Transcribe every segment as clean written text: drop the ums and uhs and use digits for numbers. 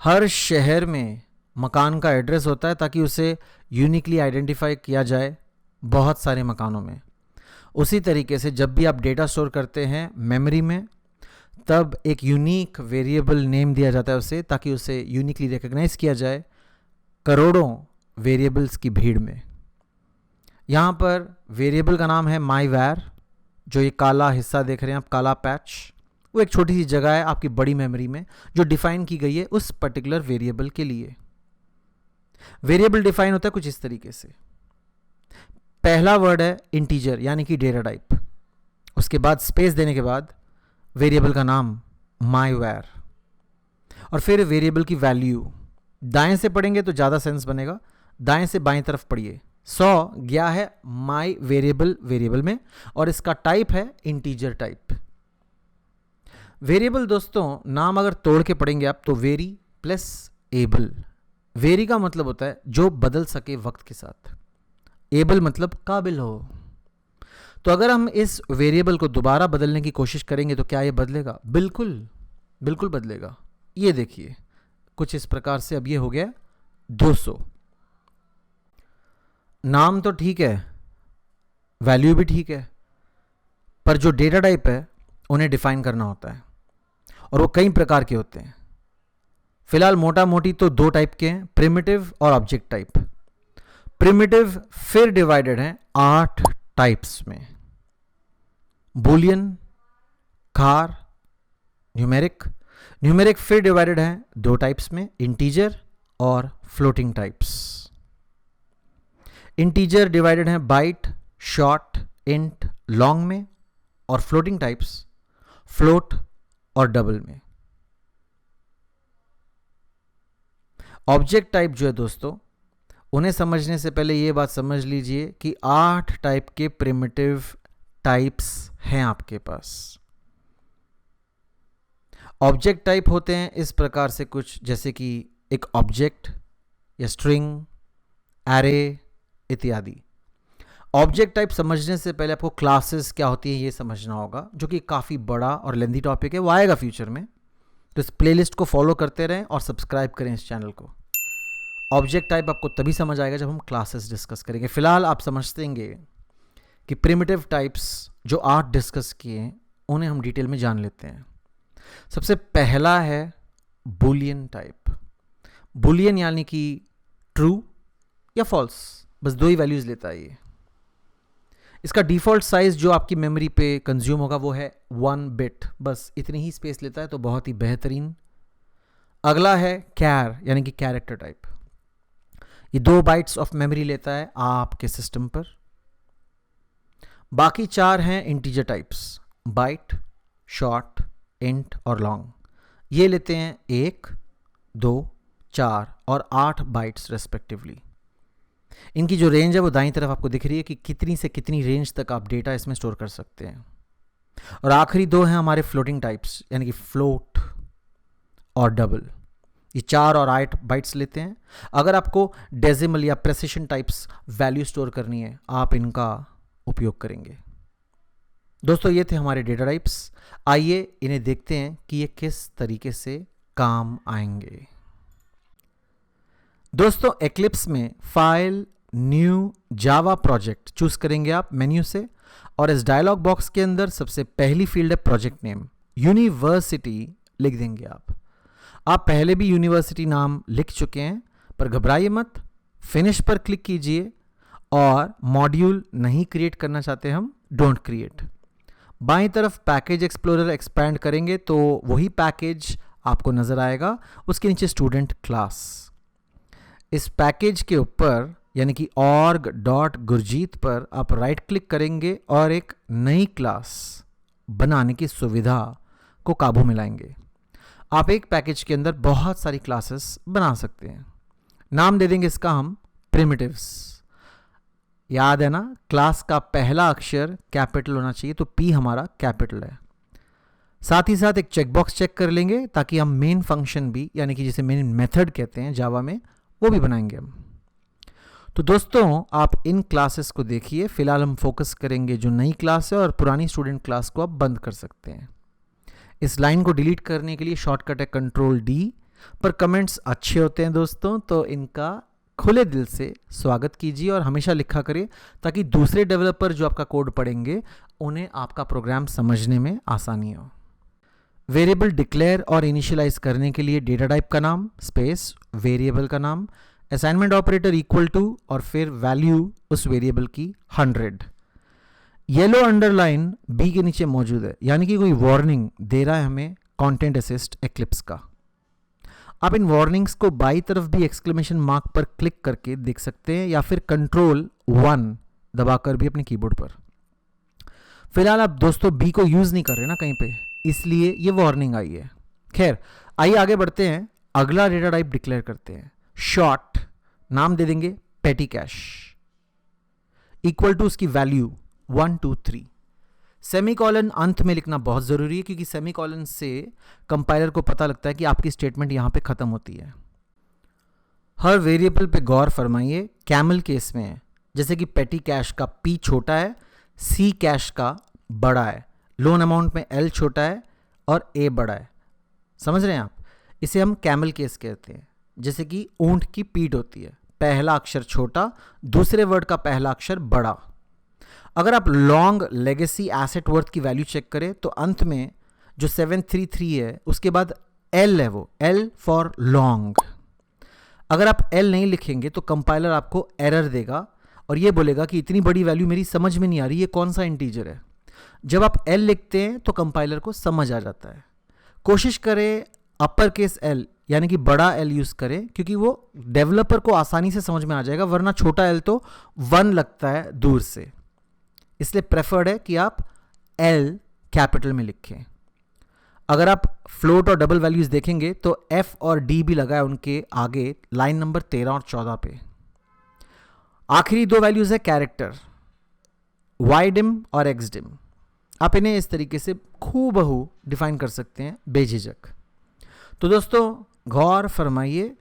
हर शहर में मकान का एड्रेस होता है ताकि उसे यूनिकली आइडेंटिफाई किया जाए बहुत सारे मकानों में। उसी तरीके से जब भी आप डेटा स्टोर करते हैं मेमोरी में, तब एक यूनिक वेरिएबल नेम दिया जाता है उसे, ताकि उसे यूनिकली रिकग्नाइज किया जाए करोड़ों वेरिएबल्स की भीड़ में। यहाँ पर वेरिएबल का नाम है myvar। जो ये काला हिस्सा देख रहे हैं आप, काला पैच, वो एक छोटी सी जगह है आपकी बड़ी मेमोरी में जो डिफाइन की गई है उस पर्टिकुलर वेरिएबल के लिए। वेरिएबल डिफाइन होता है कुछ इस तरीके से। पहला वर्ड है इंटीजर यानी कि डेटा टाइप, उसके बाद स्पेस देने के बाद वेरिएबल का नाम myvar, और फिर वेरिएबल की वैल्यू। दाएं से पढ़ेंगे तो ज़्यादा सेंस बनेगा, दाएं से बाएं तरफ पढ़िए। 100 गया है माई वेरिएबल में और इसका टाइप है इंटीजर टाइप। वेरिएबल दोस्तों नाम अगर तोड़ के पढ़ेंगे आप तो वेरी प्लस एबल। वेरी का मतलब होता है जो बदल सके वक्त के साथ, एबल मतलब काबिल हो। तो अगर हम इस वेरिएबल को दोबारा बदलने की कोशिश करेंगे तो क्या ये बदलेगा? बिल्कुल बदलेगा। ये देखिए कुछ इस प्रकार से। अब ये हो गया 200। नाम तो ठीक है, वैल्यू भी ठीक है, पर जो डेटा टाइप है उन्हें डिफाइन करना होता है और वो कई प्रकार के होते हैं। फिलहाल मोटा मोटी तो 2 टाइप के हैं, प्रिमिटिव और ऑब्जेक्ट टाइप। प्रिमिटिव फिर डिवाइडेड है 8 टाइप्स में, बूलियन, कार, न्यूमेरिक फिर डिवाइडेड है 2 टाइप्स में, इंटीजर और फ्लोटिंग टाइप्स। इंटीजर डिवाइडेड है बाइट, शॉर्ट, इंट, लॉन्ग में, और फ्लोटिंग टाइप्स फ्लोट और डबल में। ऑब्जेक्ट टाइप जो है दोस्तों, उन्हें समझने से पहले ये बात समझ लीजिए कि 8 टाइप के प्रिमिटिव टाइप्स हैं आपके पास। ऑब्जेक्ट टाइप होते हैं इस प्रकार से कुछ, जैसे कि एक ऑब्जेक्ट या स्ट्रिंग, एरे इत्यादि। ऑब्जेक्ट टाइप समझने से पहले आपको क्लासेस क्या होती है ये समझना होगा, जो कि काफ़ी बड़ा और लेंथी टॉपिक है, वो आएगा फ्यूचर में। तो इस प्लेलिस्ट को फॉलो करते रहें और सब्सक्राइब करें इस चैनल को। ऑब्जेक्ट टाइप आपको तभी समझ आएगा जब हम क्लासेस डिस्कस करेंगे। फिलहाल आप समझतेंगे कि प्रिमिटिव टाइप्स जो 8 डिस्कस किए हैं उन्हें हम डिटेल में जान लेते हैं। सबसे पहला है बूलियन टाइप। बूलियन यानी कि ट्रू या फॉल्स, बस 2 ही वैल्यूज लेता है ये। इसका डिफ़ॉल्ट साइज जो आपकी मेमोरी पे कंज्यूम होगा वो है 1 बिट, बस इतनी ही स्पेस लेता है, तो बहुत ही बेहतरीन। अगला है कैर यानी कि कैरेक्टर टाइप। ये 2 बाइट्स ऑफ मेमोरी लेता है आपके सिस्टम पर। बाकी 4 हैं integer types, byte, short, int और लॉन्ग। ये लेते हैं 1, 2, 4 और 8 बाइट्स रेस्पेक्टिवली। इनकी जो रेंज है वो दाईं तरफ आपको दिख रही है कि कितनी से कितनी रेंज तक आप डेटा इसमें स्टोर कर सकते हैं। और आखिरी 2 हैं हमारे फ्लोटिंग टाइप्स यानी कि फ्लोट और डबल। ये 4 और 8 बाइट्स लेते हैं। अगर आपको डेसिमल या प्रेसिशन टाइप्स वैल्यू स्टोर करनी है आप इनका उपयोग करेंगे। दोस्तों ये थे हमारे डेटा टाइप्स। आइए इन्हें देखते हैं कि ये किस तरीके से काम आएंगे। दोस्तों एक्लिप्स में file, new, Java project choose करेंगे आप मेन्यू से, और इस डायलॉग बॉक्स के अंदर सबसे पहली फील्ड है प्रोजेक्ट नेम। यूनिवर्सिटी लिख देंगे आप पहले भी यूनिवर्सिटी नाम लिख चुके हैं, पर घबराइए मत। फिनिश पर क्लिक कीजिए, और मॉड्यूल नहीं क्रिएट करना चाहते हम, डोंट क्रिएट। बाईं तरफ पैकेज एक्सप्लोरर एक्सपैंड करेंगे तो वही पैकेज आपको नजर आएगा, उसके नीचे स्टूडेंट क्लास। इस पैकेज के ऊपर यानी कि org.gurjeet पर आप राइट क्लिक करेंगे और एक नई क्लास बनाने की सुविधा को काबू में लाएंगे। आप एक पैकेज के अंदर बहुत सारी क्लासेस बना सकते हैं। नाम दे देंगे इसका हम प्रिमिटिव्स। याद है ना, क्लास का पहला अक्षर कैपिटल होना चाहिए, तो P हमारा कैपिटल है। साथ ही साथ एक चेकबॉक्स चेक कर लेंगे ताकि हम मेन फंक्शन भी यानी कि जिसे मेन मेथड कहते हैं जावा में, वो भी बनाएंगे हम। तो दोस्तों आप इन क्लासेस को देखिए। फिलहाल हम फोकस करेंगे जो नई क्लास है, और पुरानी स्टूडेंट क्लास को आप बंद कर सकते हैं। इस लाइन को डिलीट करने के लिए शॉर्टकट है Ctrl D, पर कमेंट्स अच्छे होते हैं दोस्तों, तो इनका खुले दिल से स्वागत कीजिए और हमेशा लिखा करिए ताकि दूसरे डेवलपर जो आपका कोड पढ़ेंगे उन्हें आपका प्रोग्राम समझने में आसानी हो। वेरिएबल डिक्लेयर और इनिशियलाइज करने के लिए डेटा टाइप का नाम स्पेस वेरिएबल का नाम, असाइनमेंट ऑपरेटर इक्वल टू और फिर वैल्यू उस वेरिएबल की 100। येलो अंडरलाइन बी के नीचे मौजूद है, यानी कि कोई वार्निंग दे रहा है हमें कंटेंट असिस्ट एक्लिप्स का। आप इन वार्निंग्स को बाई तरफ भी एक्सक्लेमेशन मार्क पर क्लिक करके देख सकते हैं या फिर कंट्रोल 1 दबाकर भी अपने कीबोर्ड पर। फिलहाल आप दोस्तों बी को यूज नहीं कर रहे ना कहीं पे, इसलिए ये वार्निंग आई है। खैर आइए आगे बढ़ते हैं, अगला डेटा टाइप डिक्लेयर करते हैं। शॉर्ट नाम दे देंगे पेटी कैश, इक्वल टू उसकी वैल्यू 1 2 3। सेमीकॉलन अंत में लिखना बहुत ज़रूरी है क्योंकि सेमीकॉलन से कंपाइलर को पता लगता है कि आपकी स्टेटमेंट यहाँ पे ख़त्म होती है। हर वेरिएबल पे गौर फरमाइए, कैमल केस में है, जैसे कि पेटी कैश का पी छोटा है, सी कैश का बड़ा है, लोन अमाउंट में एल छोटा है और ए बड़ा है। समझ रहे हैं आप? इसे हम कैमल केस कहते हैं। जैसे कि ऊंट की पीठ होती है, पहला अक्षर छोटा, दूसरे वर्ड का पहला अक्षर बड़ा। अगर आप लॉन्ग लेगेसी एसेट वर्थ की वैल्यू चेक करें तो अंत में जो 733 है उसके बाद एल है, वो एल फॉर लॉन्ग। अगर आप एल नहीं लिखेंगे तो कंपाइलर आपको एरर देगा और ये बोलेगा कि इतनी बड़ी वैल्यू मेरी समझ में नहीं आ रही, ये कौन सा इंटीजर है। जब आप एल लिखते हैं तो कंपाइलर को समझ आ जाता है। कोशिश करें अपर केस एल यानी कि बड़ा एल यूज़ करें क्योंकि वो डेवलपर को आसानी से समझ में आ जाएगा, वरना छोटा एल तो 1 लगता है दूर से, इसलिए प्रेफर्ड है कि आप एल कैपिटल में लिखें। अगर आप फ्लोट और डबल वैल्यूज देखेंगे तो एफ और डी भी लगा है उनके आगे लाइन नंबर 13 और 14 पे। आखिरी 2 वैल्यूज है कैरेक्टर, वाई डिम और एक्स डिम। आप इन्हें इस तरीके से खूबहू डिफाइन कर सकते हैं बेझिझक। तो दोस्तों गौर फरमाइए,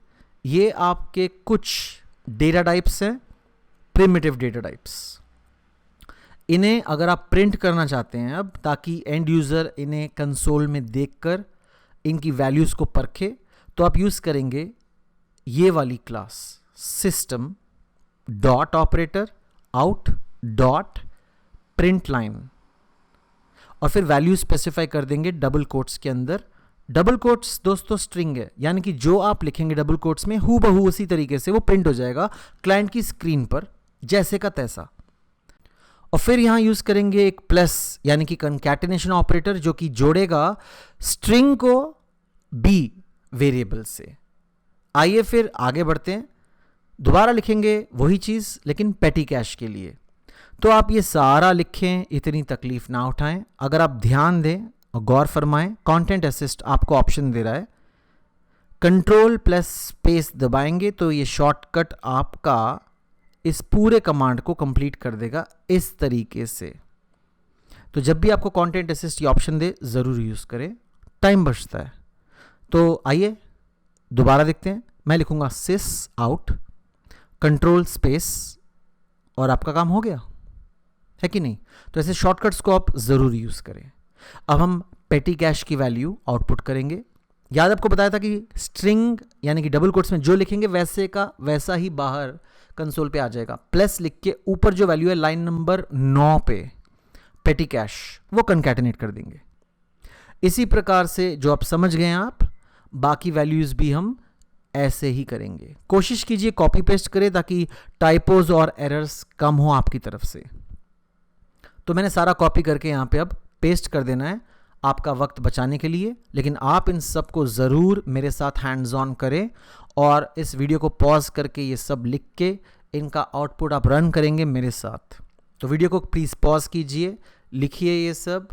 ये आपके कुछ डेटा टाइप्स हैं, प्रिमिटिव डेटा टाइप्स। इन्हें अगर आप प्रिंट करना चाहते हैं अब, ताकि एंड यूज़र इन्हें कंसोल में देखकर इनकी वैल्यूज़ को परखे, तो आप यूज़ करेंगे ये वाली class system dot operator out dot print line और फिर वैल्यू स्पेसिफाई कर देंगे डबल कोट्स के अंदर। डबल कोट्स दोस्तों स्ट्रिंग है, यानी कि जो आप लिखेंगे डबल कोट्स में हूबहू उसी तरीके से वो प्रिंट हो जाएगा क्लाइंट की स्क्रीन पर जैसे का तैसा। और फिर यहां यूज करेंगे एक प्लस यानी कि कंकैटिनेशन ऑपरेटर जो कि जोड़ेगा स्ट्रिंग को बी वेरिएबल से। आइए फिर आगे बढ़ते हैं, दोबारा लिखेंगे वही चीज लेकिन पेटी कैश के लिए। तो आप ये सारा लिखें, इतनी तकलीफ ना उठाएं। अगर आप ध्यान दें और गौर फरमाएं, कंटेंट असिस्ट आपको ऑप्शन दे रहा है, कंट्रोल प्लस स्पेस दबाएंगे तो ये शॉर्टकट आपका इस पूरे कमांड को कंप्लीट कर देगा इस तरीके से। तो जब भी आपको कंटेंट असिस्ट ये ऑप्शन दे ज़रूर यूज़ करें, टाइम बचता है। तो आइए दोबारा देखते हैं, मैं लिखूंगा सिस आउट कंट्रोल स्पेस और आपका काम हो गया है कि नहीं। तो ऐसे शॉर्टकट्स को आप ज़रूर यूज़ करें। अब हम पेटी कैश की वैल्यू आउटपुट करेंगे। याद आपको बताया था कि स्ट्रिंग यानी कि डबल कोट्स में जो लिखेंगे वैसे का वैसा ही बाहर कंसोल पे आ जाएगा। प्लस लिख के ऊपर जो वैल्यू है लाइन नंबर 9 पे पेटी कैश वो कंकैटिनेट कर देंगे। इसी प्रकार से जो आप समझ गए हैं आप, बाकी वैल्यूज भी हम ऐसे ही करेंगे। कोशिश कीजिए कॉपी पेस्ट करें ताकि टाइपोज और एरर्स कम हो आपकी तरफ से। तो मैंने सारा कॉपी करके यहाँ पे अब पेस्ट कर देना है आपका वक्त बचाने के लिए, लेकिन आप इन सब को ज़रूर मेरे साथ हैंड्स ऑन करें और इस वीडियो को पॉज करके ये सब लिख के इनका आउटपुट आप रन करेंगे मेरे साथ। तो वीडियो को प्लीज़ पॉज कीजिए, लिखिए ये सब,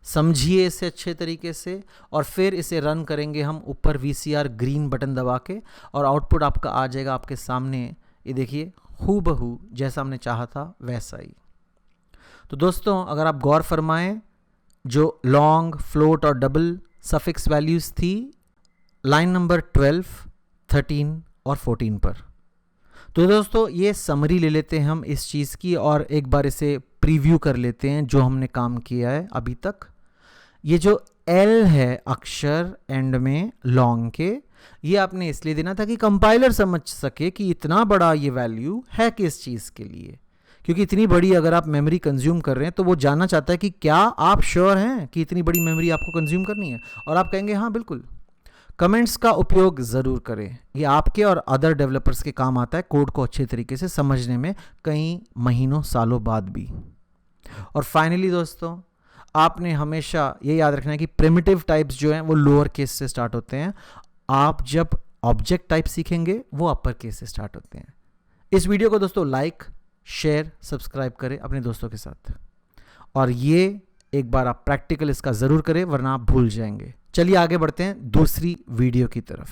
समझिए इसे अच्छे तरीके से और फिर इसे रन करेंगे हम ऊपर VCR ग्रीन बटन दबा के और आउटपुट आपका आ जाएगा आपके सामने। ये देखिए हूबहू जैसा हमने चाहा था वैसा ही। तो दोस्तों अगर आप गौर फरमाएं, जो लॉन्ग फ्लोट और डबल सफिक्स वैल्यूज़ थी लाइन नंबर 12, 13 और 14 पर। तो दोस्तों ये समरी ले लेते हैं हम इस चीज़ की और एक बार इसे प्रीव्यू कर लेते हैं जो हमने काम किया है अभी तक। ये जो L है अक्षर एंड में लॉन्ग के, ये आपने इसलिए देना था कि कंपाइलर समझ सके कि इतना बड़ा ये वैल्यू है किस चीज़ के लिए, क्योंकि इतनी बड़ी अगर आप मेमोरी कंज्यूम कर रहे हैं तो वो जानना चाहता है कि क्या आप श्योर हैं कि इतनी बड़ी मेमोरी आपको कंज्यूम करनी है, और आप कहेंगे हाँ बिल्कुल। कमेंट्स का उपयोग ज़रूर करें, ये आपके और अदर डेवलपर्स के काम आता है कोड को अच्छे तरीके से समझने में, कई महीनों सालों बाद भी। और फाइनली दोस्तों, आपने हमेशा ये याद रखना है कि प्रिमिटिव टाइप्स जो हैं वो लोअर केस से स्टार्ट होते हैं, आप जब ऑब्जेक्ट टाइप सीखेंगे वो अपर केस से स्टार्ट होते हैं। इस वीडियो को दोस्तों लाइक, शेयर, सब्सक्राइब करें अपने दोस्तों के साथ, और ये एक बार आप प्रैक्टिकल इसका ज़रूर करें वरना आप भूल जाएंगे। चलिए आगे बढ़ते हैं दूसरी वीडियो की तरफ।